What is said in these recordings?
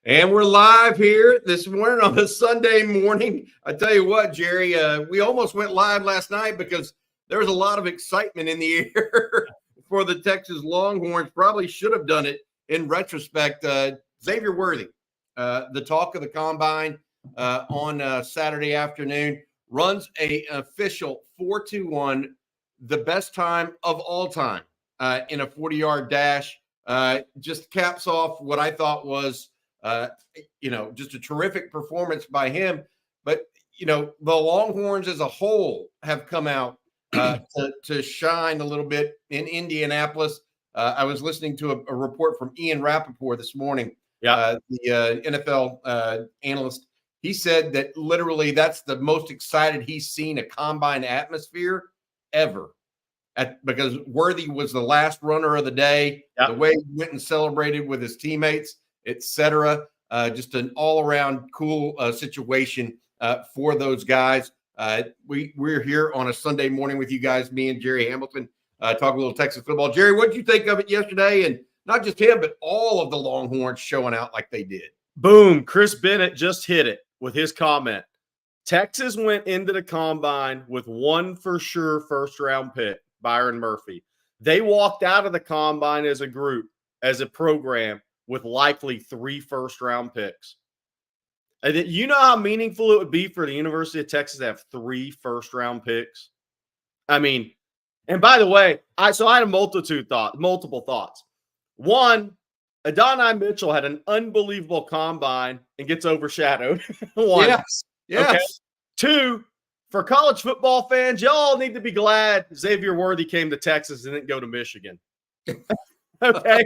And we're live here this morning on a Sunday morning. I tell you what, Jerry, we almost went live last night because there was a lot of excitement in the air for the Texas Longhorns. Probably should have done it in retrospect. Xavier Worthy, the talk of the combine on Saturday afternoon, runs an official 4.21, the best time of all time in a 40-yard dash. Just caps off what I thought was just a terrific performance by him. But, the Longhorns as a whole have come out to shine a little bit in Indianapolis. I was listening to a report from Ian Rappaport this morning, the NFL analyst. He said that literally that's the most excited he's seen a combine atmosphere ever. Because Worthy was the last runner of the day, the way he went and celebrated with his teammates, etc. Just an all-around cool situation for those guys. We're here on a Sunday morning with you guys, me and Jerry Hamilton, talk a little Texas football. Jerry, what did you think of it yesterday? And not just him, but all of the Longhorns showing out like they did. Boom. Chris Bennett just hit it with his comment. Texas went into the combine with one for sure first-round pick, Byron Murphy. They walked out of the combine as a group, as a program, with likely 3 first-round picks. And you know how meaningful it would be for the University of Texas to have 3 first-round picks? I mean, and by the way, I had multiple thoughts. One, Adonai Mitchell had an unbelievable combine and gets overshadowed. One. Yes. Okay. 2, for college football fans, y'all need to be glad Xavier Worthy came to Texas and didn't go to Michigan. Okay.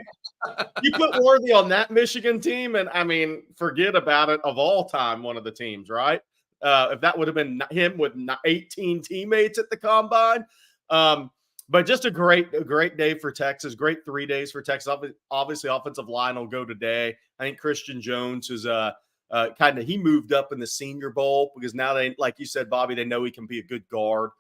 You put Worthy on that Michigan team, and I mean, forget about it. Of all time, one of the teams, right? If that would have been him with 18 teammates at the combine. But just a great day for Texas. Great 3 days for Texas. Obviously, offensive line will go today. I think Christian Jones is he moved up in the Senior Bowl because now they, like you said, Bobby, they know he can be a good guard.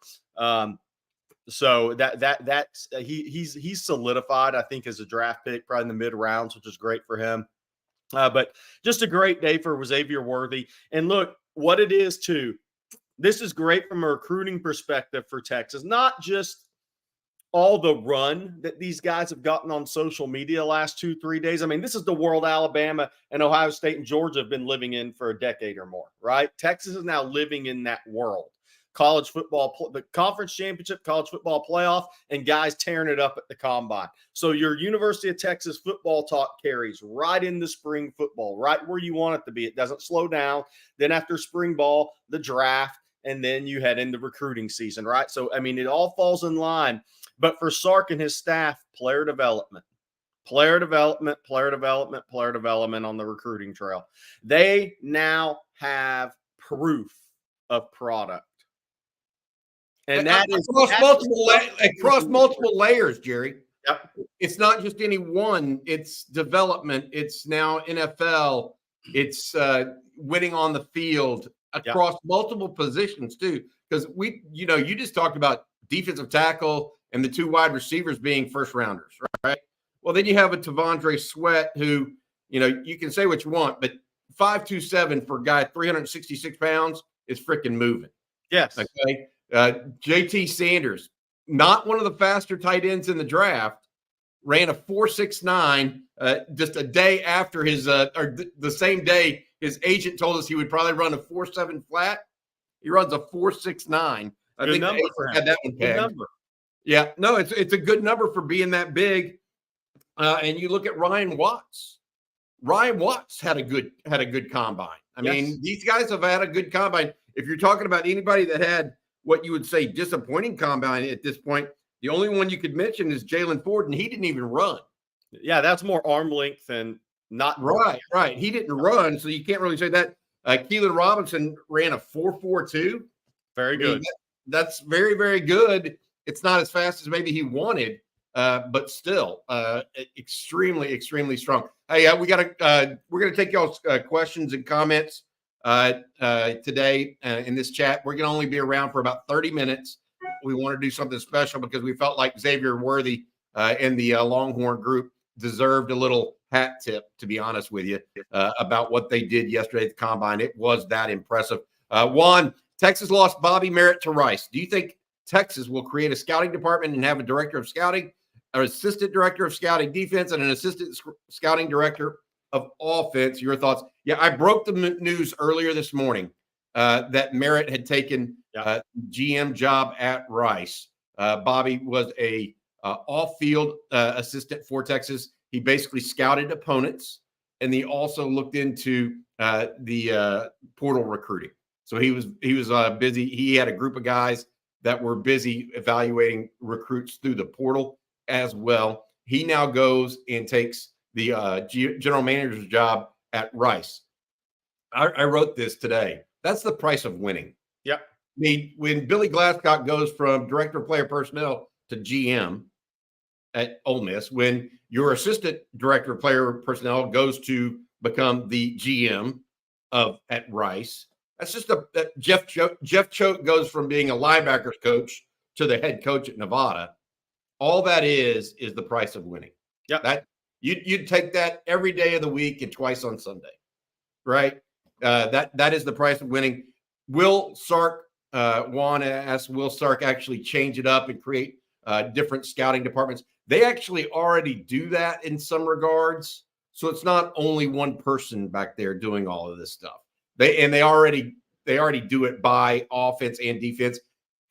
So that's he's solidified, I think, as a draft pick, probably in the mid rounds, which is great for him. But just a great day for Xavier Worthy. And look, what it is too, this is great from a recruiting perspective for Texas, not just all the run that these guys have gotten on social media last 2-3 days. I mean, this is the world Alabama and Ohio State and Georgia have been living in for a decade or more, right? Texas is now living in that world. College football, the conference championship, college football playoff, and guys tearing it up at the combine. So your University of Texas football talk carries right into spring football, right where you want it to be. It doesn't slow down. Then after spring ball, the draft, and then you head into recruiting season, right? So, I mean, it all falls in line. But for Sark and his staff, player development on the recruiting trail. They now have proof of product. And that is across multiple layers, Jerry. Yep. It's not just any one. It's development. It's now NFL. It's winning on the field across multiple positions too. Because you just talked about defensive tackle and the 2 wide receivers being first rounders, right? Well, then you have a Tavondre Sweat who, you can say what you want, but 5'2" for a guy 366 pounds is freaking moving. Yes. Okay. JT Sanders, not one of the faster tight ends in the draft, ran a 4.69 just a day after the same day his agent told us he would probably run a 4.7 flat. He runs a 4.69. I think the agent had that one tagged. Yeah, no, it's a good number for being that big. And you look at Ryan Watts. Ryan Watts had a good combine. I mean, these guys have had a good combine. If you're talking about anybody that had what you would say disappointing combine at this point, the only one you could mention is Jalen Ford, and he didn't even run. Yeah, that's more arm length than not. Right. He didn't run, so you can't really say that. Keelan Robinson ran a 4.42. Very good. That's very, very good. It's not as fast as maybe he wanted, but still extremely, extremely strong. Hey, we're gonna take y'all's questions and comments today in this chat. We're gonna only be around for about 30 minutes. We want to do something special because we felt like Xavier Worthy and the Longhorn group deserved a little hat tip, to be honest with you, about what they did yesterday at the combine. It was that impressive. Juan, Texas lost Bobby Merritt to Rice. Do you think Texas will create a scouting department and have a director of scouting, an assistant director of scouting defense, and an assistant scouting director of offense? Your thoughts? Yeah, I broke the news earlier this morning that Merritt had taken GM job at Rice. Bobby was a off-field assistant for Texas. He basically scouted opponents, and he also looked into the portal recruiting. So he was busy. He had a group of guys that were busy evaluating recruits through the portal as well. He now goes and takes the general manager's job at Rice. I wrote this today. That's the price of winning. Yep. I mean, when Billy Glasscock goes from director of player personnel to GM at Ole Miss, when your assistant director of player personnel goes to become the GM at Rice, that's just Jeff Choate goes from being a linebackers coach to the head coach at Nevada. All that is the price of winning. Yeah, that you'd take that every day of the week and twice on Sunday, right? That is the price of winning. Will Sark, Juan asks, will Sark actually change it up and create different scouting departments? They actually already do that in some regards. So it's not only one person back there doing all of this stuff. They already do it by offense and defense.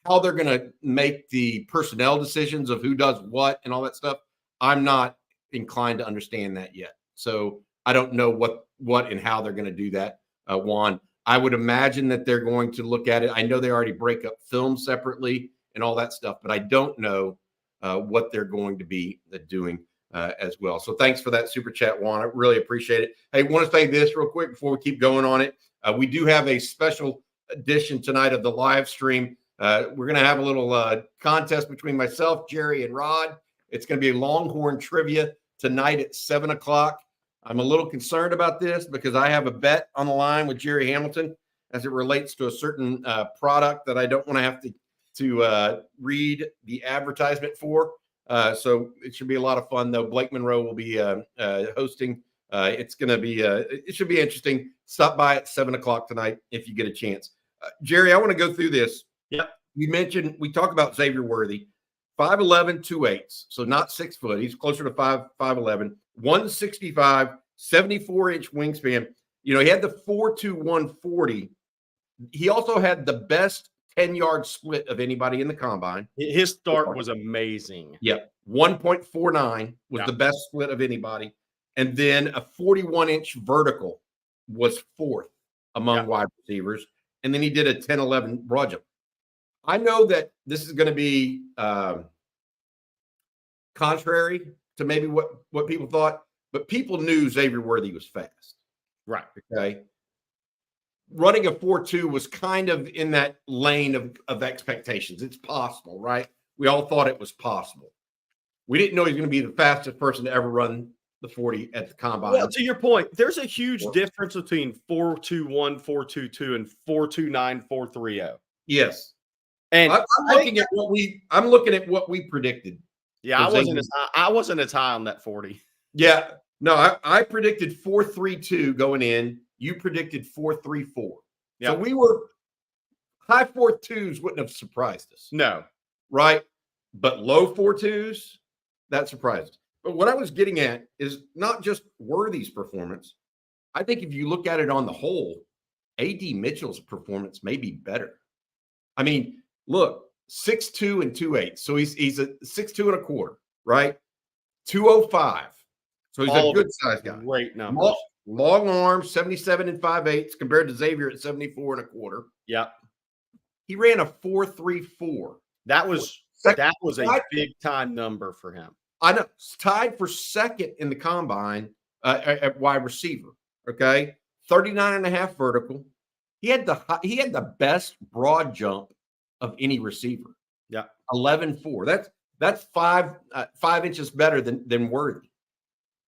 How they're going to make the personnel decisions of who does what and all that stuff, I'm not inclined to understand that yet. So I don't know what and how they're going to do that, Juan. I would imagine that they're going to look at it. I know they already break up film separately and all that stuff, but I don't know what they're going to be doing as well. So thanks for that super chat, Juan. I really appreciate it. Hey, want to say this real quick before we keep going on it. We do have a special edition tonight of the live stream. We're going to have a little contest between myself, Jerry, and Rod. It's going to be Longhorn trivia tonight at 7 o'clock. I'm a little concerned about this because I have a bet on the line with Jerry Hamilton as it relates to a certain product that I don't want to have to read the advertisement for. So it should be a lot of fun, though. Blake Monroe will be hosting. It's going to be it should be interesting. Stop by at 7 o'clock tonight if you get a chance. Jerry, I want to go through this. Yeah. We talk about Xavier Worthy, 5'11", 2/8, so not 6 foot. He's closer to 5'11", 165, 74-inch wingspan. You know, he had the 4.2 140. He also had the best 10-yard split of anybody in the combine. His start was amazing. Yeah, 1.49 was the best split of anybody. And then a 41-inch vertical was fourth among wide receivers. And then he did a 10-11 broad jump. I know that this is going to be contrary to maybe what people thought, but people knew Xavier Worthy was fast. Right. Okay. Running a 4.2 was kind of in that lane of expectations. It's possible, right? We all thought it was possible. We didn't know he was going to be the fastest person to ever run the 40 at the combine. Well, to your point, there's a huge difference between 4.21, 4.22, and 4.29, 4.30. Yes. And I'm looking at what we predicted. Yeah, I wasn't as high on that 40. Yeah. No, I predicted 4.32 going in. You predicted 4.34. So we were high 4.2s wouldn't have surprised us. No. Right? But low 4.2s, that surprised us. But what I was getting at is not just Worthy's performance. I think if you look at it on the whole, A.D. Mitchell's performance may be better. I mean, look, 6'2" and 2.8. So he's a 6'2" and a quarter, right? 205. So he's a good size guy. Great numbers. Long arms, 77 and 5/8 compared to Xavier at 74 and a quarter. Yeah. He ran a 4.34. That was a big time number for him. I know, tied for second in the combine at wide receiver. Okay, 39.5 vertical. He had the best broad jump of any receiver. Yeah, 11.4. That's 5 inches better than Worthy.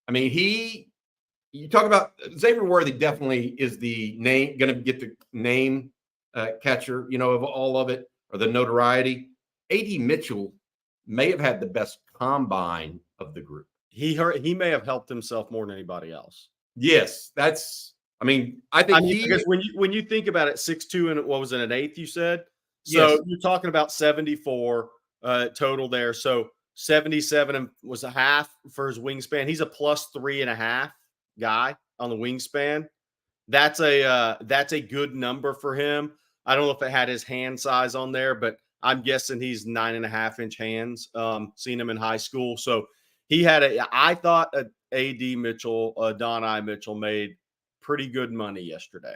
I mean, you talk about Xavier Worthy definitely is the name going to get the name catcher, of all of it, or the notoriety. A.D. Mitchell may have had the best combine of the group. he may have helped himself more than anybody else. Yes, I think because when you think about it, 6'2" and what was it, an eighth, you said? So yes. you're talking about 74 total there. So 77 was a half for his wingspan. He's a +3.5 guy on the wingspan. That's a good number for him. I don't know if it had his hand size on there, but I'm guessing he's 9.5-inch hands. Seen him in high school. So he had I thought Adonai Mitchell made pretty good money yesterday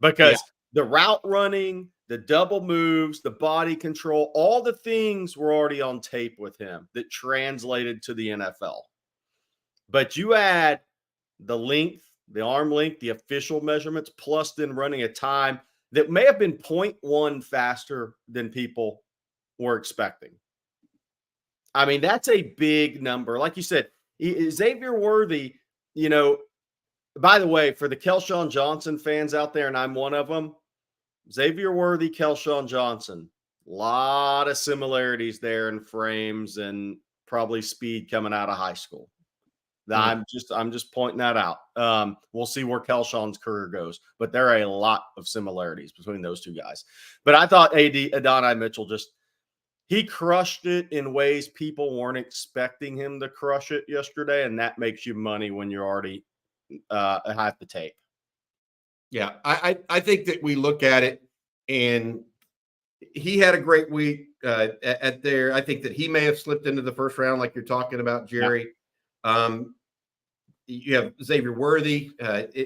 because the route running, the double moves, the body control, all the things were already on tape with him that translated to the NFL. But you add the length, the arm length, the official measurements, plus then running a time that may have been 0.1 faster than people were expecting. I mean, that's a big number. Like you said, Xavier Worthy, by the way, for the Kelshawn Johnson fans out there, and I'm one of them, Xavier Worthy, Kelshawn Johnson, a lot of similarities there in frames and probably speed coming out of high school. I'm just pointing that out. We'll see where Kelshawn's career goes, but there are a lot of similarities between those two guys. But I thought Adonai Mitchell he crushed it in ways people weren't expecting him to crush it yesterday, and that makes you money when you're already have the tape. Yeah, I think that we look at it, and he had a great week at there. I think that he may have slipped into the first round, like you're talking about, Jerry. Yeah. You have Xavier Worthy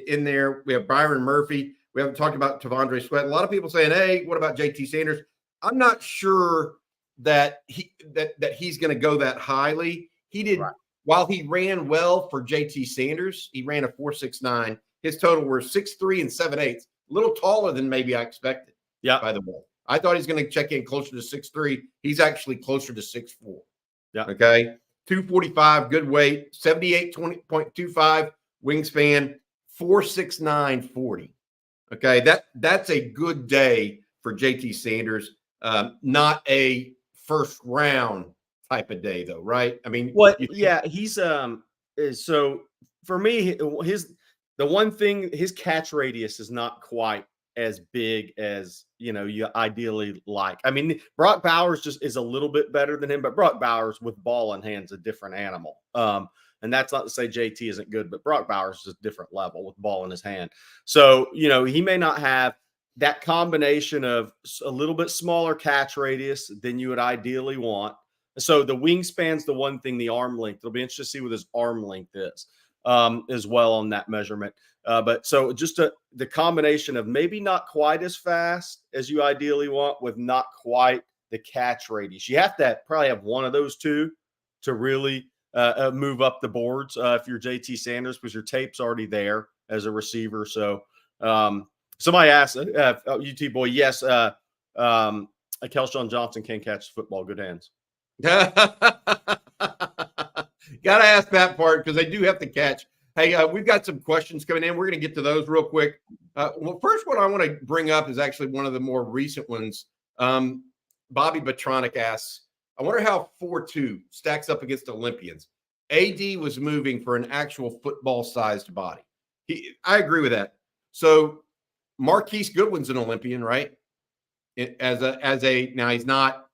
in there. We have Byron Murphy. We haven't talked about Tavondre Sweat. A lot of people saying, "Hey, what about JT Sanders?" I'm not sure that he's going to go that highly. He did while he ran well for JT Sanders. He ran a 4.69. His total were 6'3" and 7/8. A little taller than maybe I expected. Yeah. By the way, I thought he's going to check in closer to 6'3". He's actually closer to 6'4". Yeah. Okay. 245, good weight, 78.25 wingspan, 4.69 40. Okay, that's a good day for JT Sanders. Not a first round type of day, though, right? I mean, he's so for me, the one thing, his catch radius is not quite as big as you ideally like. I mean, Brock Bowers just is a little bit better than him, but Brock Bowers with ball in hand's a different animal. And that's not to say JT isn't good, but Brock Bowers is a different level with ball in his hand. So he may not have that combination of a little bit smaller catch radius than you would ideally want. So the wingspan's the one thing, the arm length. It'll be interesting to see what his arm length is as well on that measurement. But so just the combination of maybe not quite as fast as you ideally want with not quite the catch radius. You have to probably have one of those two to really move up the boards if you're JT Sanders, because your tape's already there as a receiver. So somebody asked, UT boy, yes, Kelshawn Johnson can catch the football. Good hands. Got to ask that part because they do have to catch. Hey, we've got some questions coming in. We're going to get to those real quick. Well, first one I want to bring up is actually one of the more recent ones. Bobby Batronic asks, I wonder how 4'2" stacks up against Olympians. AD was moving for an actual football-sized body. I agree with that. So Marquise Goodwin's an Olympian, right? Now he's not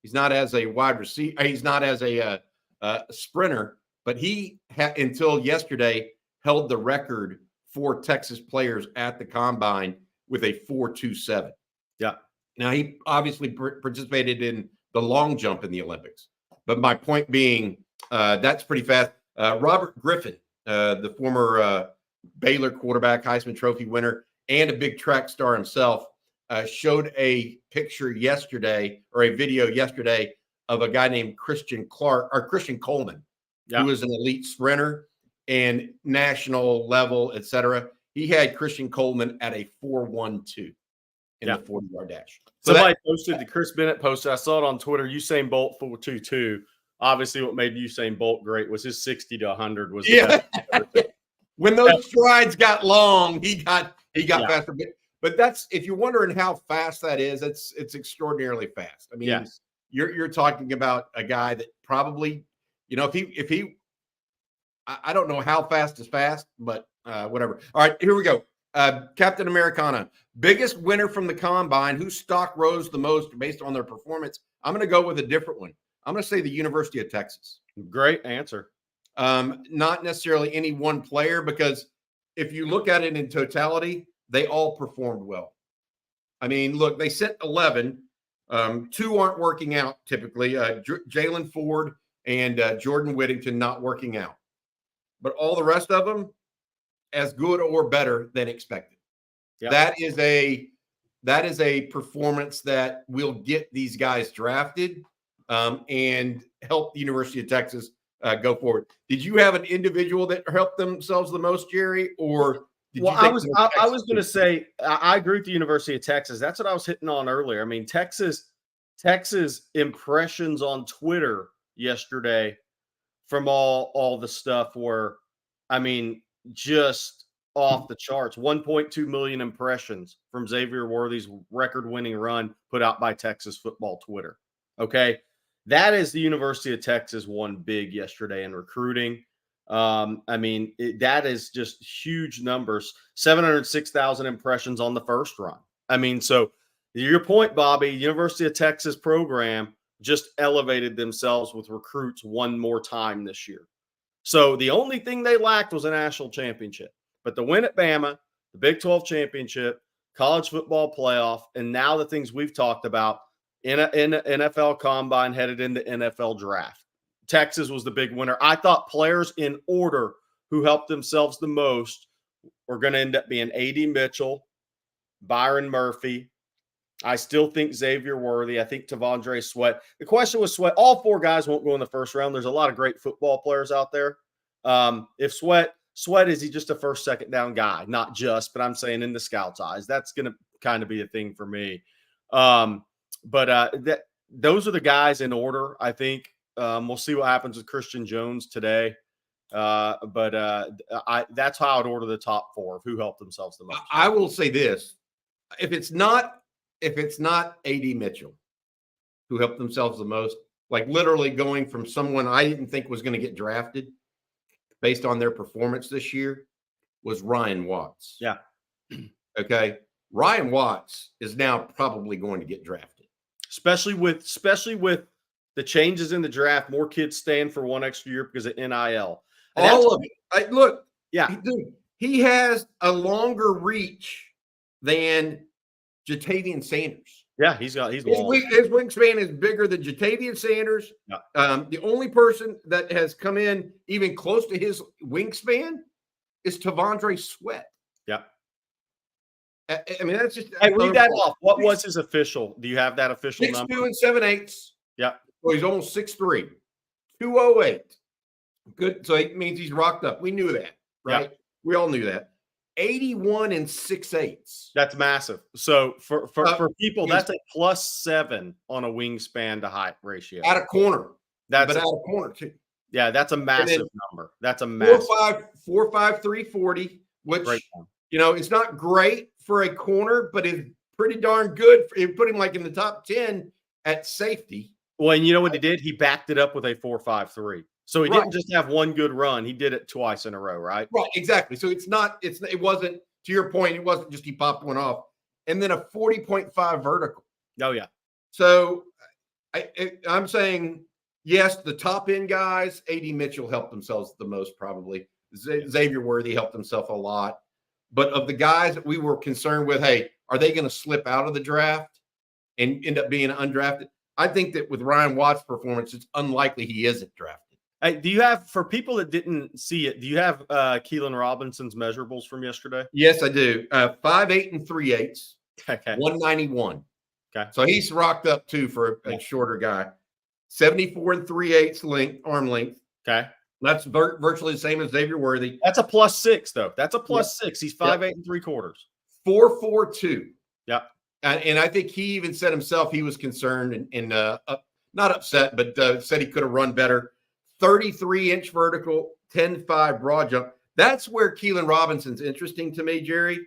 as a wide receiver. He's not as a sprinter, but he until yesterday held the record for Texas players at the combine with a 4.27. Yeah. Now he obviously participated in the long jump in the Olympics, but my point being that's pretty fast. Robert Griffin, the former Baylor quarterback, Heisman Trophy winner, and a big track star himself, showed a picture yesterday or a video yesterday of a guy named Christian Coleman, who is an elite sprinter and national level, etc. He had Christian Coleman at a 4.12 in the 40-yard dash. So somebody posted, the Chris Bennett posted, I saw it on Twitter, Usain Bolt 4.22. Obviously, what made Usain Bolt great was his 60 to 100 was the best. When those strides got long, he got faster. But that's, if you're wondering how fast that is, it's extraordinarily fast. I mean, you're talking about a guy that probably, if he I don't know how fast is fast, but whatever. All right, here we go. Captain Americana, biggest winner from the combine. Whose stock rose the most based on their performance? I'm going to go with a different one. I'm going to say the University of Texas. Great answer. Not necessarily any one player, because if you look at it in totality, they all performed well. I mean, look, they sent 11. Two aren't working out typically. Jalen Ford and Jordan Whittington not working out. But all the rest of them as good or better than expected. Yep. That is a performance that will get these guys drafted and help the University of Texas go forward. Did you have an individual that helped themselves the most, Jerry, or did you I was going to say I agree with the University of Texas. That's what I was hitting on earlier. I mean, Texas impressions on Twitter yesterday from all the stuff were, I mean, just off the charts. 1.2 million impressions from Xavier Worthy's record-winning run put out by Texas football Twitter. Okay, that is the University of Texas won big yesterday in recruiting. I mean, that is just huge numbers. 706,000 impressions on the first run. I mean, so your point, Bobby, University of Texas program just elevated themselves with recruits one more time this year. So the only thing they lacked was a national championship. But the win at Bama, the Big 12 championship, college football playoff, and now the things we've talked about in an NFL combine headed into NFL draft. Texas was the big winner. I thought players in order who helped themselves the most were going to end up being Adonai Mitchell, Byron Murphy. I still think Xavier Worthy. I think T'Vondre Sweat. The question was Sweat. All four guys won't go in the first round. There's a lot of great football players out there. If Sweat, is he just a first, second down guy? Not just, but I'm saying in the scouts' eyes, that's going to kind of be a thing for me. But those are the guys in order, I think. We'll see what happens with Christian Jones today. But that's how I'd order the top four of who helped themselves the most. I will say this. If it's not Adonai Mitchell who helped themselves the most, like literally going from someone I didn't think was going to get drafted based on their performance this year, was Ryan Watts. Yeah. Okay. Ryan Watts is now probably going to get drafted. Especially with the changes in the draft, more kids staying for one extra year because of NIL. And all of it. Look, yeah, he has a longer reach than Jatavian Sanders. Yeah, his wingspan is bigger than Jatavian Sanders. Yeah. The only person that has come in even close to his wingspan is T'Vondre Sweat. Yeah. I mean, that's just. Hey, read that off. What was his official? Do you have that official number? 6'2" and 7/8. Yeah. So he's almost 6'3", 208. Good. So it means he's rocked up. We knew that, right? Yeah. We all knew that. 81 and 6/8. That's massive. So for people, that's a +7 on a wingspan to height ratio. At a corner. Out of corner too. Yeah, that's a massive number. That's a massive 4.5, 340, which it's not great for a corner, but it's pretty darn good. It put him like in the top 10 at safety. Well, and you know what he did? He backed it up with a 4.53. So he didn't just have one good run. He did it twice in a row, right? Right, exactly. So it wasn't, to your point, it wasn't just he popped one off. And then a 40.5 vertical. Oh, yeah. So I'm saying, yes, the top end guys, Adonai Mitchell helped themselves the most probably. Xavier Worthy helped himself a lot. But of the guys that we were concerned with, hey, are they going to slip out of the draft and end up being undrafted? I think that with Ryan Watts' performance, it's unlikely he isn't drafted. Hey, do you have, for people that didn't see it, do you have Keelan Robinson's measurables from yesterday? Yes, I do. 5'8" and 3/8. Okay. 191. Okay. So he's rocked up too for a shorter guy. 74 and 3/8 arm length. Okay. That's virtually the same as Xavier Worthy. That's a +6 though. That's a +6. He's 5'8" and 3/4. 4.42. Yep. And I think he even said himself he was concerned and not upset, but said he could have run better. 33-inch vertical, 10.5 broad jump. That's where Keelan Robinson's interesting to me, Jerry.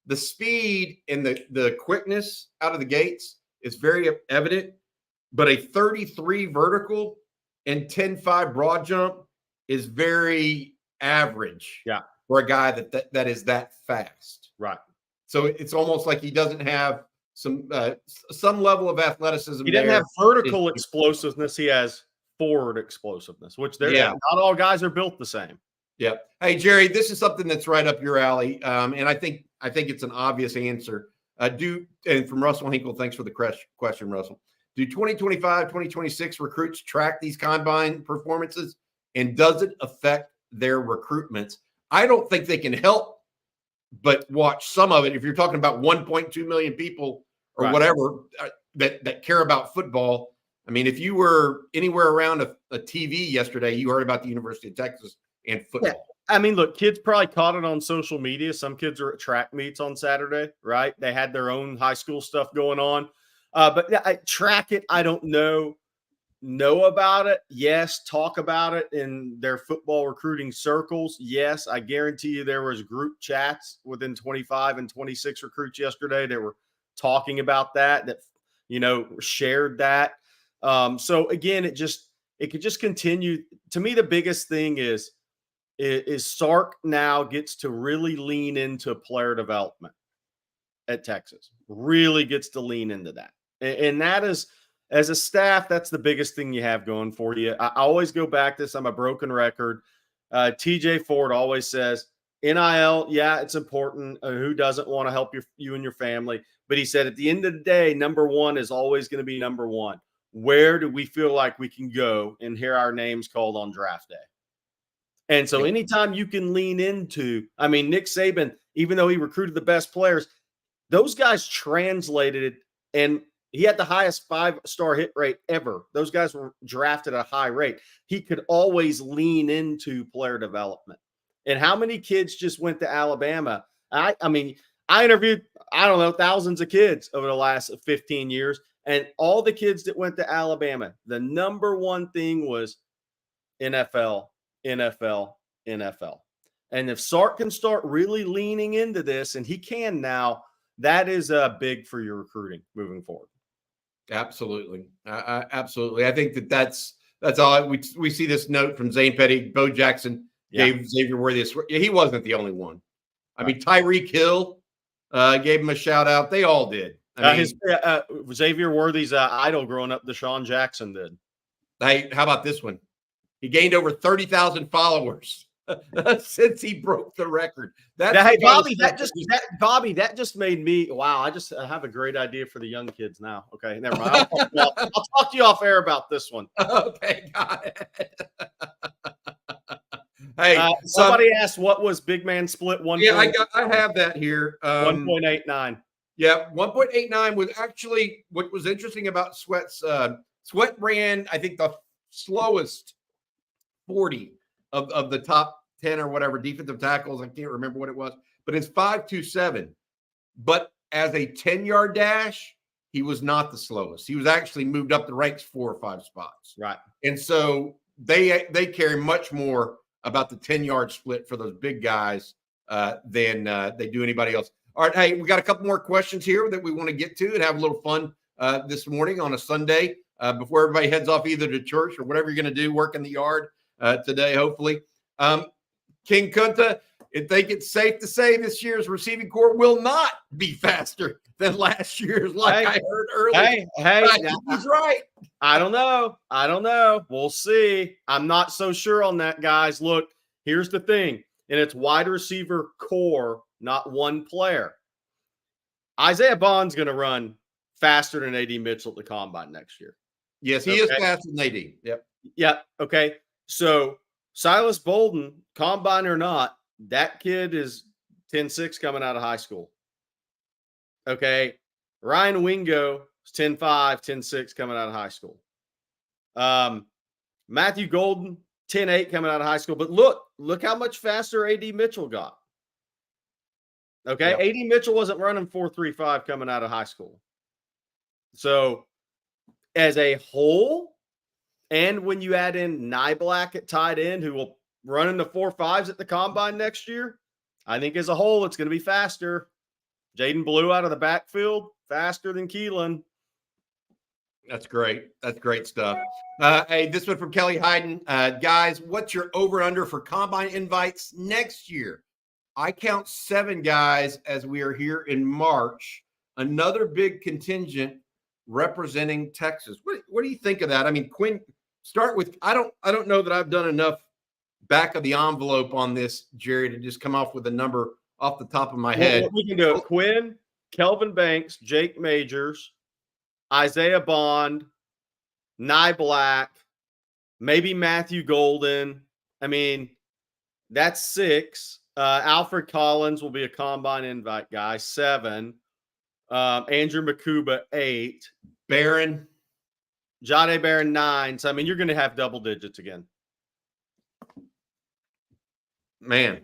The speed and the quickness out of the gates is very evident, but a 33 vertical and 10.5 broad jump is very average. Yeah. For a guy that is that fast. Right. So it's almost like he doesn't have some level of athleticism. He doesn't have vertical explosiveness. He has forward explosiveness, which not all guys are built the same. Yeah. Hey, Jerry, this is something that's right up your alley. And I think it's an obvious answer. And from Russell Hinkle, thanks for the question, Russell. Do 2025, 2026 recruits track these combine performances? And does it affect their recruitments? I don't think they can help but watch some of it. If you're talking about 1.2 million people or whatever that care about football. I mean, if you were anywhere around a TV yesterday, you heard about the University of Texas and football. Yeah. I mean, look, kids probably caught it on social media. Some kids are at track meets on Saturday, right? They had their own high school stuff going on. But yeah, track it. I don't know about it. Yes. Talk about it in their football recruiting circles. Yes. I guarantee you there was group chats within 25 and 26 recruits yesterday that were talking about that shared that. So again, it could just continue. To me, the biggest thing is Sark now gets to really lean into player development at Texas, really gets to lean into that. And that is, as a staff, that's the biggest thing you have going for you. I always go back to this. I'm a broken record. TJ Ford always says, NIL, yeah, it's important. Who doesn't want to help you and your family? But he said, at the end of the day, number one is always going to be number one. Where do we feel like we can go and hear our names called on draft day? And so anytime you can lean into, I mean, Nick Saban, even though he recruited the best players, those guys translated, and he had the highest 5-star hit rate ever. Those guys were drafted at a high rate. He could always lean into player development. And how many kids just went to Alabama? I mean, I interviewed, I don't know, thousands of kids over the last 15 years. And all the kids that went to Alabama, the number one thing was NFL, NFL, NFL. And if Sark can start really leaning into this, and he can now, that is big for your recruiting moving forward. Absolutely. Absolutely. I think that's all. We see this note from Zane Petty. Bo Jackson gave Xavier Worthy he wasn't the only one. I mean, Tyreek Hill gave him a shout out. They all did. Xavier Worthy's idol growing up, Deshaun Jackson did. Hey, how about this one? He gained over 30,000 followers since he broke the record. Bobby, that just made me wow. I just have a great idea for the young kids now. Okay, never mind. I'll talk to you off air about this one. Okay, got it. Hey, somebody asked what was big man split 1. Yeah, I have that here. 1.89. Yeah, 1.89 was actually what was interesting about Sweat's. Sweat ran, I think, the slowest 40 of the top 10 or whatever defensive tackles. I can't remember what it was, but it's 5.27. But as a 10-yard dash, he was not the slowest. He was actually moved up the ranks 4 or 5 spots. Right. And so they care much more about the 10-yard split for those big guys than they do anybody else. All right, hey, we got a couple more questions here that we want to get to and have a little fun this morning on a Sunday before everybody heads off either to church or whatever you're going to do, work in the yard today, hopefully. King Kunta, I think it's safe to say this year's receiving corps will not be faster than last year's, I heard earlier. Hey, he's right. I don't know. We'll see. I'm not so sure on that, guys. Look, here's the thing, and it's wide receiver core, not one player. Isaiah Bond's going to run faster than AD Mitchell at the combine next year. Yes, he is faster than AD. Yep. Yeah. Okay. So Silas Bolden, combine or not, that kid is 10.6 coming out of high school. Okay. Ryan Wingo is 10.5, 10.6 coming out of high school. Matthew Golden, 10.8 coming out of high school. But look how much faster AD Mitchell got. Okay. Yep. AD Mitchell wasn't running 4.35 coming out of high school. So as a whole, and when you add in Nyblack at tight end, who will run into 4.5s at the combine next year, I think as a whole, it's going to be faster. Jaden Blue out of the backfield, faster than Keelan. That's great. That's great stuff. Hey, this one from Kelly Hayden. Guys, what's your over-under for combine invites next year? I count 7 guys as we are here in March. Another big contingent representing Texas. What do you think of that? I mean, Quinn, start with I don't know that I've done enough back of the envelope on this, Jerry, to just come off with a number off the top of my head. What we can do: Quinn, Kelvin Banks, Jake Majors, Isaiah Bond, Nye Black, maybe Matthew Golden. I mean, that's 6. Alfred Collins will be a combine invite guy. 7. Andrew Makuba, 8. Barron. Jade Barron, 9. So, I mean, you're going to have double digits again. Man.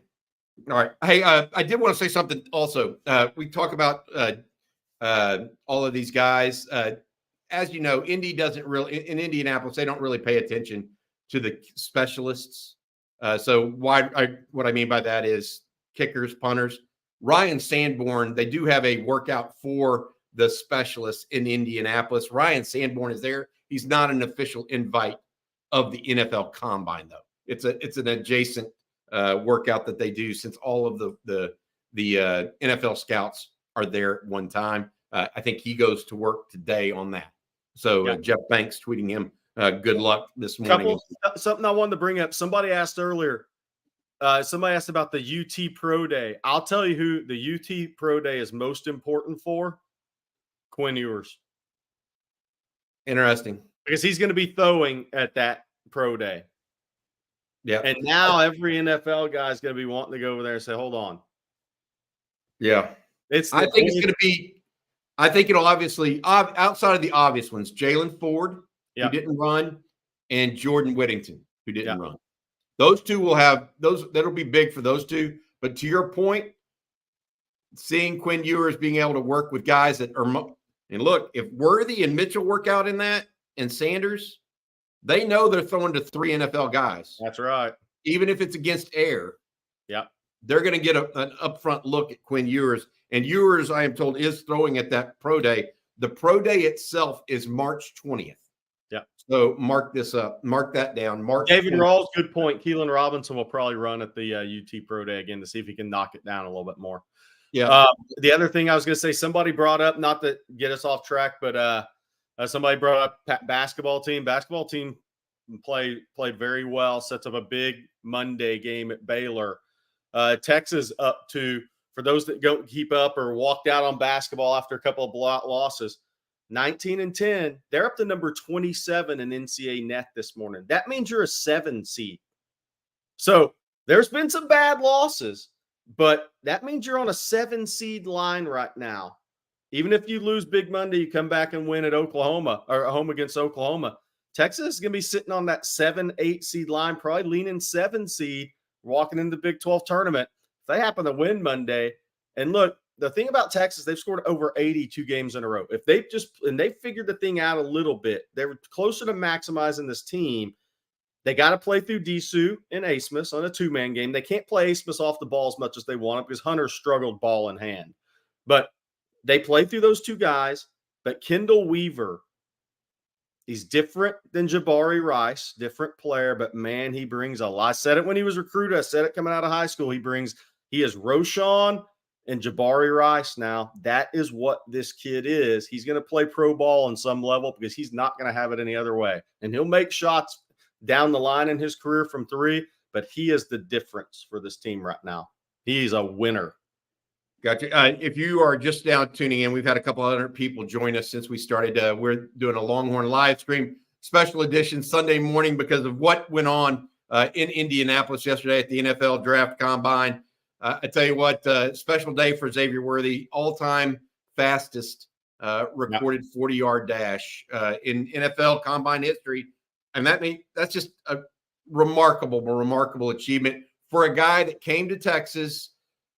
All right. Hey, I did want to say something also. We talk about all of these guys. As you know, Indy doesn't really, in Indianapolis, they don't really pay attention to the specialists. So what I mean by that is kickers, punters. Ryan Sanborn, they do have a workout for the specialists in Indianapolis. Ryan Sanborn is there. He's not an official invite of the NFL Combine, though. It's an adjacent workout that they do, since all of the NFL scouts are there at one time. I think he goes to work today on that. So yeah. Jeff Banks tweeting him good luck this morning. Something I wanted to bring up. Somebody asked earlier. Somebody asked about the UT Pro Day. I'll tell you who the UT Pro Day is most important for. Quinn Ewers. Interesting. Because he's going to be throwing at that Pro Day. Yeah. And now every NFL guy is going to be wanting to go over there and say, hold on. Yeah. I think it's going to be, I think it'll obviously, outside of the obvious ones, Jalen Ford, who didn't run, and Jordan Whittington, who didn't run. Those two will have those. That'll be big for those two. But to your point, seeing Quinn Ewers being able to work with guys that are, and look, if Worthy and Mitchell work out in that, and Sanders, they know they're throwing to 3 NFL guys. That's right. Even if it's against air. Yeah. They're going to get an upfront look at Quinn Ewers. And Ewers, I am told, is throwing at that Pro Day. The Pro Day itself is March 20th. Yeah. So mark this up. Mark that down. March. David Rawls, good point. Keelan Robinson will probably run at the UT Pro Day again to see if he can knock it down a little bit more. Yeah. The other thing I was going to say, somebody brought up, not to get us off track, but somebody brought up basketball team. Basketball team played very well. Sets up a big Monday game at Baylor. Texas up to, for those that don't keep up or walked out on basketball after a couple of blowout losses, 19-10. They're up to number 27 in NCAA net this morning. That means you're a 7 seed. So there's been some bad losses, but that means you're on a 7 seed line right now. Even if you lose Big Monday, you come back and win at Oklahoma or home against Oklahoma. Texas is going to be sitting on that 7-8 seed line, probably leaning 7 seed, walking into the Big 12 tournament. If they happen to win Monday, and look, the thing about Texas, they've scored over 82 games in a row. If they've they figured the thing out a little bit, they're closer to maximizing this team. They got to play through Disu and Asmus on a 2-man game. They can't play Asmus off the ball as much as they want because Hunter struggled ball in hand. But they play through those 2 guys. But Kendall Weaver, he's different than Jabari Rice, different player, but man, he brings a lot. I said it when he was recruited. I said it coming out of high school. He is Roshan and Jabari Rice now. That is what this kid is. He's going to play pro ball on some level because he's not going to have it any other way. And he'll make shots down the line in his career from 3, but he is the difference for this team right now. He's a winner. Gotcha. If you are just now tuning in, we've had a couple other people join us since we started. We're doing a Longhorn live stream special edition Sunday morning because of what went on in Indianapolis yesterday at the NFL Draft Combine. I tell you what, special day for Xavier Worthy, all-time fastest recorded 40-yard dash in NFL Combine history. And that's just a remarkable achievement for a guy that came to Texas.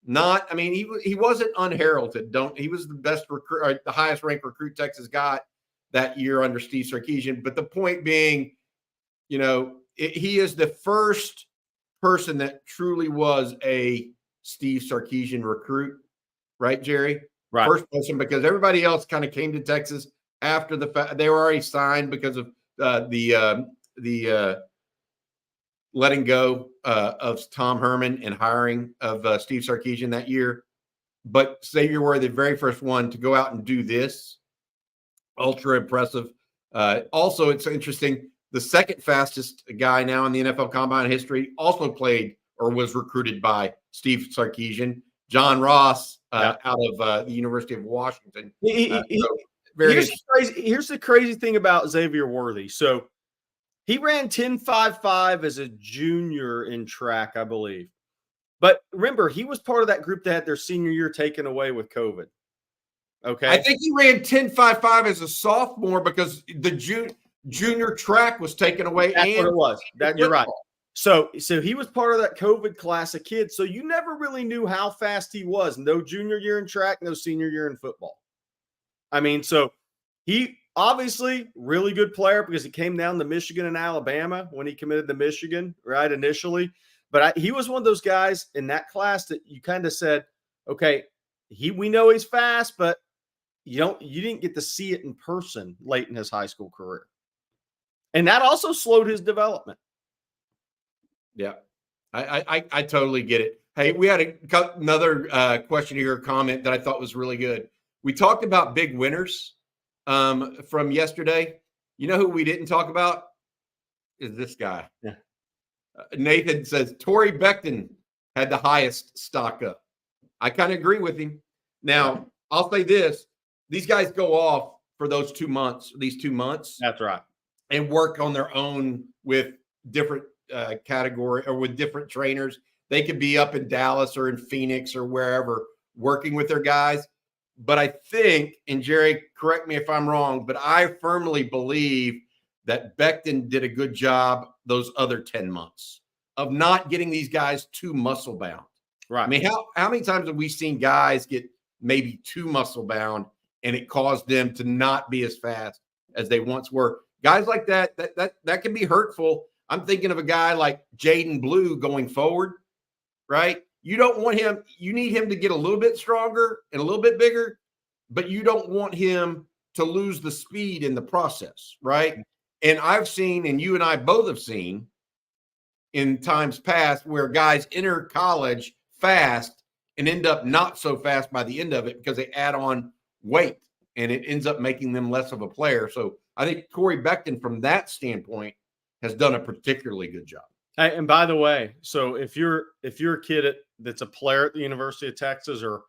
He wasn't unheralded. He was the best recruit, the highest ranked recruit Texas got that year under Steve Sarkisian. But the point being, he is the first person that truly was a Steve Sarkisian recruit, right, Jerry? Right. First person, because everybody else kind of came to Texas after the fact. They were already signed because of the letting go of Tom Herman and hiring of Steve Sarkisian that year. But Xavier Worthy, the very first one to go out and do this, ultra impressive. Also, it's interesting. The second fastest guy now in the NFL Combine history also played or was recruited by Steve Sarkisian, John Ross, out of the University of Washington. Here's the crazy thing about Xavier Worthy. So he ran 10.55 as a junior in track, I believe. But remember, he was part of that group that had their senior year taken away with COVID. Okay. I think he ran 10.55 as a sophomore because the junior track was taken away. That's what it was. You're right. So he was part of that COVID class of kids. So you never really knew how fast he was. No junior year in track, no senior year in football. I mean, so he obviously really good player because he came down to Michigan and Alabama when he committed to Michigan, right, initially. But he was one of those guys in that class that you kind of said, okay, we know he's fast, but you didn't get to see it in person late in his high school career. And that also slowed his development. Yeah, I totally get it. Hey, we had another question here, comment that I thought was really good. We talked about big winners from yesterday. You know who we didn't talk about? Is this guy. Yeah. Nathan says Torrey Becton had the highest stock up. I kind of agree with him. Now, I'll say this. These guys go off for these 2 months. That's right. And work on their own with different category or with different trainers. They could be up in Dallas or in Phoenix or wherever working with their guys. But I think, and Jerry, correct me if I'm wrong, but I firmly believe that Becton did a good job those other 10 months of not getting these guys too muscle bound. Right. I mean, how many times have we seen guys get maybe too muscle bound and it caused them to not be as fast as they once were? Guys like that can be hurtful. I'm thinking of a guy like Jaden Blue going forward, right? You don't want him. You need him to get a little bit stronger and a little bit bigger, but you don't want him to lose the speed in the process, right? And I've seen, and you and I both have seen in times past where guys enter college fast and end up not so fast by the end of it because they add on weight and it ends up making them less of a player. So I think Torrey Becton from that standpoint has done a particularly good job. Hey, and by the way, so if you're a kid that's a player at the University of Texas or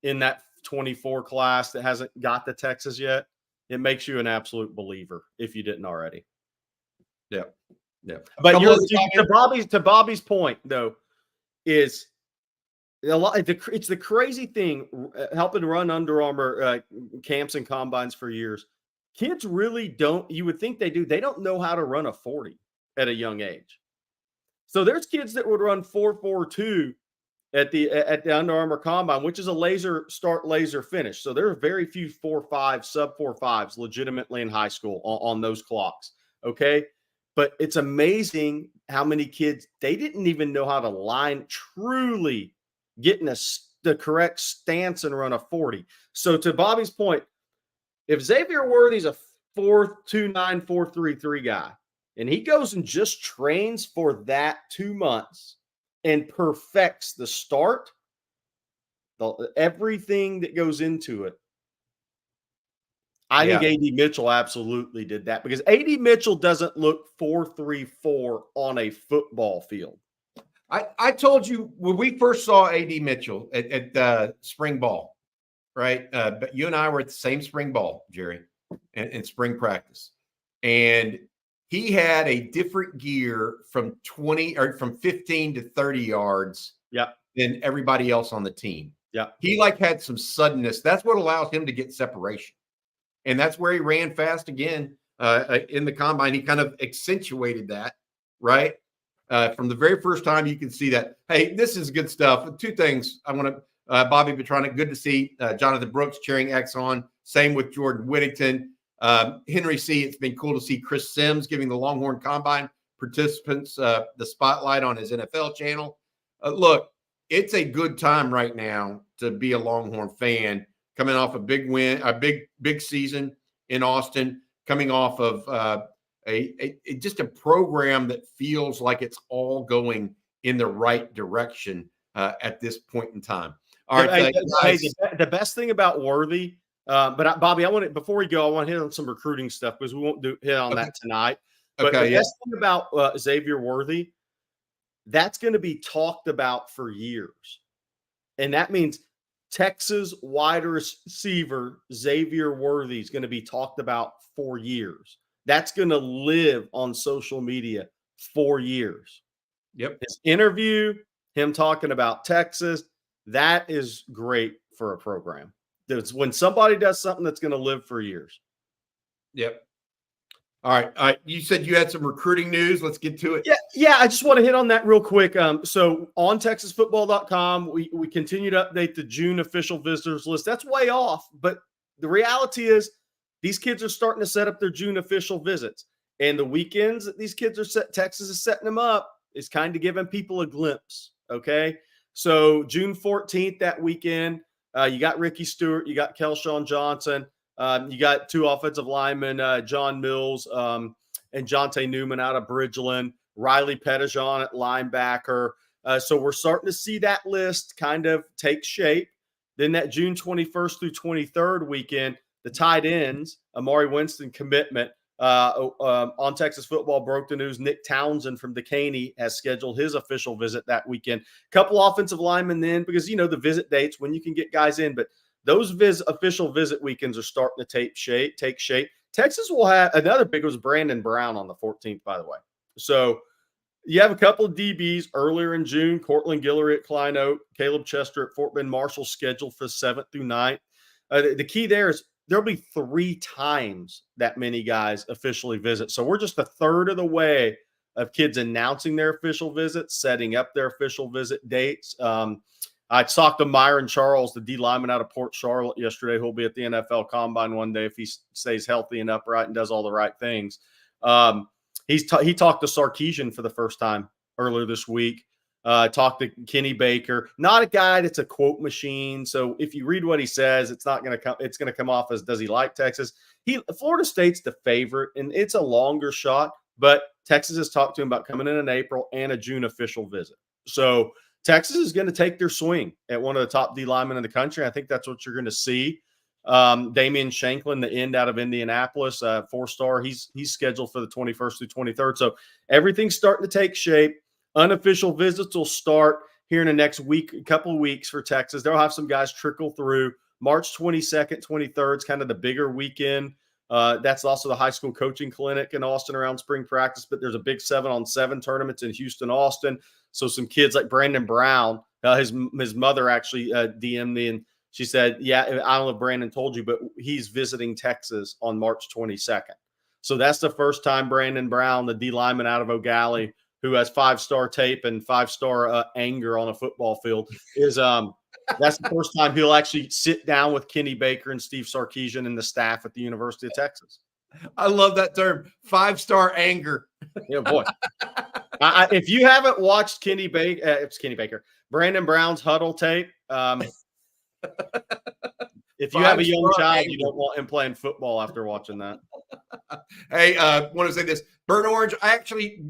in that 24 class that hasn't got to Texas yet, it makes you an absolute believer if you didn't already. Yeah. But to Bobby's point though, is a lot. It's the crazy thing helping run Under Armour camps and combines for years. Kids really don't. You would think they do. They don't know how to run a 40 at a young age. So there's kids that would run 4.42 at the Under Armour Combine, which is a laser start, laser finish. So there are very few 4.5, sub 4.5s legitimately in high school on those clocks. Okay. But it's amazing how many kids, they didn't even know how to truly get in the correct stance and run a 40. So to Bobby's point, if Xavier Worthy's a 4.29, 4.33 guy, and he goes and just trains for that 2 months and perfects the start, everything that goes into it. I think A.D. Mitchell absolutely did that because A.D. Mitchell doesn't look 4.34 on a football field. I told you when we first saw A.D. Mitchell at spring ball, right? But you and I were at the same spring ball, Jerry, in spring practice. And he had a different gear from 15 to 30 yards than everybody else on the team. Yeah. He had some suddenness. That's what allows him to get separation. And that's where he ran fast again in the combine. He kind of accentuated that, right? From the very first time, you can see that. Hey, this is good stuff. Two things I want to, Bobby Petronic, good to see Jonathan Brooks cheering X on. Same with Jordan Whittington. Henry C., it's been cool to see Chris Sims giving the Longhorn Combine participants the spotlight on his NFL channel. Look, it's a good time right now to be a Longhorn fan, coming off a big win, a big season. in Austin, coming off of just a program that feels like it's all going in the right direction at this point in time. All right, the best thing about Worthy, but Bobby, before we go, I want to hit on some recruiting stuff because we won't hit on that tonight. But the best thing about Xavier Worthy, that's going to be talked about for years, and that means Texas wide receiver Xavier Worthy is going to be talked about for years. That's going to live on social media for years. Yep. His interview, him talking about Texas, that is great for a program. That's when somebody does something that's going to live for years. Yep. All right. You said you had some recruiting news. Let's get to it. Yeah. I just want to hit on that real quick. So on TexasFootball.com, we continue to update the June official visitors list. That's way off, but the reality is these kids are starting to set up their June official visits, and the weekends that these kids are Texas is setting them up is kind of giving people a glimpse. Okay, so June 14th that weekend, you got Ricky Stewart, you got Kelshawn Johnson. You got 2 offensive linemen, John Mills and Jonte Newman out of Bridgeland, Riley Pettijohn at linebacker. So we're starting to see that list kind of take shape. Then that June 21st through 23rd weekend, the tight ends, Amari Winston commitment. On Texas Football broke the news. Nick Townsend from Decaney has scheduled his official visit that weekend. Couple offensive linemen then, because, the visit dates when you can get guys in, but those official visit weekends are starting to take shape. Texas will have another big was Brandon Brown on the 14th, by the way. So you have a couple of DBs earlier in June, Cortland Guillory at Klein Oak, Caleb Chester at Fort Bend Marshall scheduled for 7th through 9th. The key there is there'll be 3 times that many guys officially visit. So we're just a third of the way of kids announcing their official visits, setting up their official visit dates. I talked to Myron Charles, the D lineman out of Port Charlotte yesterday, who'll be at the NFL Combine one day if he stays healthy and upright and does all the right things. He talked to Sarkisian for the first time earlier this week. Talked to Kenny Baker, not a guy that's a quote machine. So if you read what he says, it's not going to come. It's going to come off as, does he like Texas? Florida State's the favorite, and it's a longer shot. But Texas has talked to him about coming in April and a June official visit. So Texas is going to take their swing at one of the top D linemen in the country. I think that's what you're going to see. Damian Shanklin, the end out of Indianapolis, 4-star. He's scheduled for the 21st through 23rd. So everything's starting to take shape. Unofficial visits will start here in the next couple of weeks for Texas. They'll have some guys trickle through. March 22nd, 23rd is kind of the bigger weekend. That's also the high school coaching clinic in Austin around spring practice, but there's a big 7-on-7 tournaments in Houston, Austin. So some kids like Brandon Brown, his mother actually DM'd me and she said, I don't know if Brandon told you, but he's visiting Texas on March 22nd. So that's the first time Brandon Brown, the D lineman out of O'Galley, who has 5-star tape and 5-star anger on a football field, is that's the first time he'll actually sit down with Kenny Baker and Steve Sarkisian and the staff at the University of Texas. I love that term, 5-star anger. Yeah, boy. If you haven't watched Kenny Baker, Brandon Brown's huddle tape, if you have a young child, you don't want him playing football after watching that. Hey, I want to say this. Burnt Orange,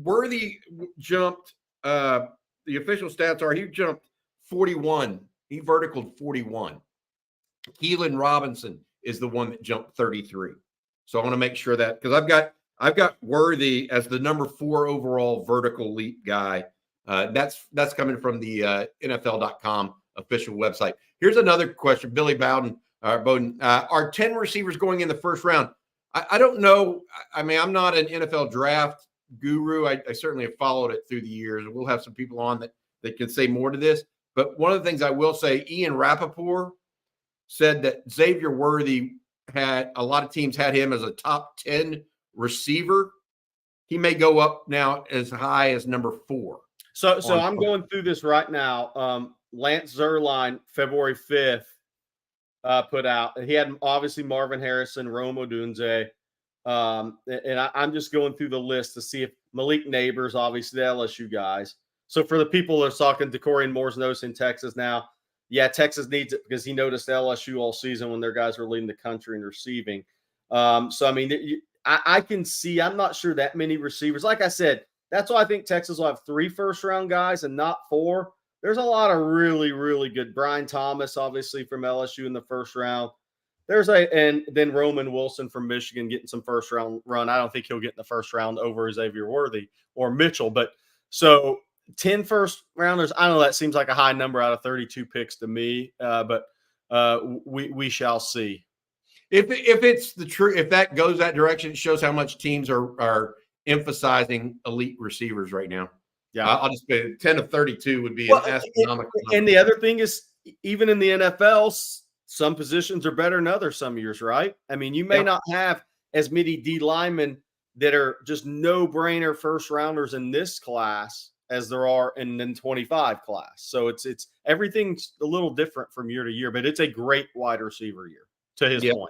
Worthy jumped, the official stats are he jumped 41. He verticaled 41. Keelan Robinson is the one that jumped 33. So I want to make sure that, because I've got Worthy as the number 4 overall vertical leap guy. That's coming from the NFL.com official website. Here's another question. Billy Bowden, are 10 receivers going in the first round? I don't know. I mean, I'm not an NFL draft guru. I certainly have followed it through the years. We'll have some people on that can say more to this. But one of the things I will say, Ian Rappaport said that Xavier Worthy had a lot of teams had him as a top 10 receiver. He may go up now as high as number 4. So I'm going through this right now. Lance Zerline, February 5th, put out. He had obviously Marvin Harrison, Rome Odunze. And I'm just going through the list to see if Malik Neighbors, obviously the LSU guys. So for the people that are talking, DeCorian Moore's notice in Texas now, yeah, Texas needs it because he noticed LSU all season when their guys were leading the country in receiving. So, I mean, I can see, I'm not sure that many receivers. Like I said, that's why I think Texas will have 3 first-round guys and not 4. There's a lot of really, really good. Brian Thomas, obviously, from LSU in the first round. And then Roman Wilson from Michigan getting some first-round run. I don't think he'll get in the first round over Xavier Worthy or Mitchell. But so 10 first-rounders, I don't know, that seems like a high number out of 32 picks to me. But we shall see. If it's the truth, if that goes that direction, it shows how much teams are emphasizing elite receivers right now. Yeah, I'll just say 10 of 32 would be an astronomical number. And the other thing is, even in the NFL, some positions are better than others some years, right? I mean, you may not have as many D linemen that are just no-brainer first rounders in this class as there are in the 25 class. So it's everything's a little different from year to year, but it's a great wide receiver year, to his point.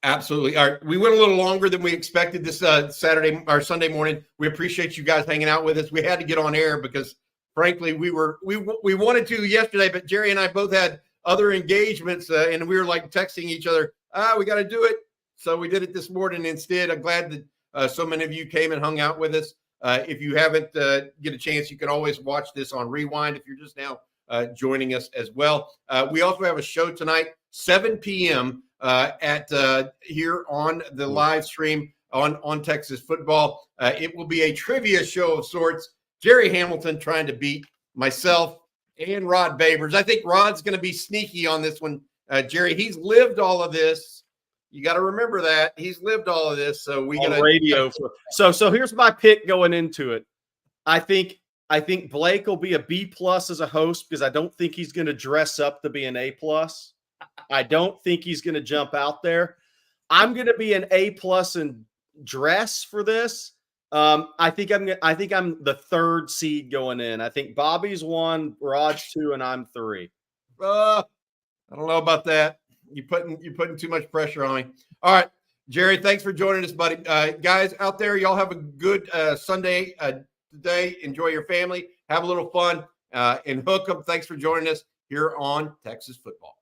Absolutely. All right. We went a little longer than we expected this Saturday or Sunday morning. We appreciate you guys hanging out with us. We had to get on air because, frankly, we wanted to yesterday, but Jerry and I both had other engagements, and we were like texting each other, we got to do it. So we did it this morning instead. I'm glad that so many of you came and hung out with us. If you haven't get a chance, you can always watch this on Rewind if you're just now joining us as well. We also have a show tonight, 7 p.m., at here on the live stream on Texas football. It will be a trivia show of sorts. Jerry Hamilton trying to beat myself and Rod Babers. I think Rod's going to be sneaky on this one. Jerry, he's lived all of this. You got to remember that he's lived all of this. So we got radio. So here's my pick going into it. I think Blake will be a B+ as a host because I don't think he's going to dress up to be an A+. I don't think he's going to jump out there. I'm going to be an A+ in dress for this. I think I'm the 3rd seed going in. I think Bobby's 1, Rod's 2, and I'm 3. I don't know about that. You're putting too much pressure on me. All right, Jerry, thanks for joining us, buddy. Guys out there, y'all have a good Sunday today. Enjoy your family. Have a little fun. And Hook 'em. Thanks for joining us here on Texas Football.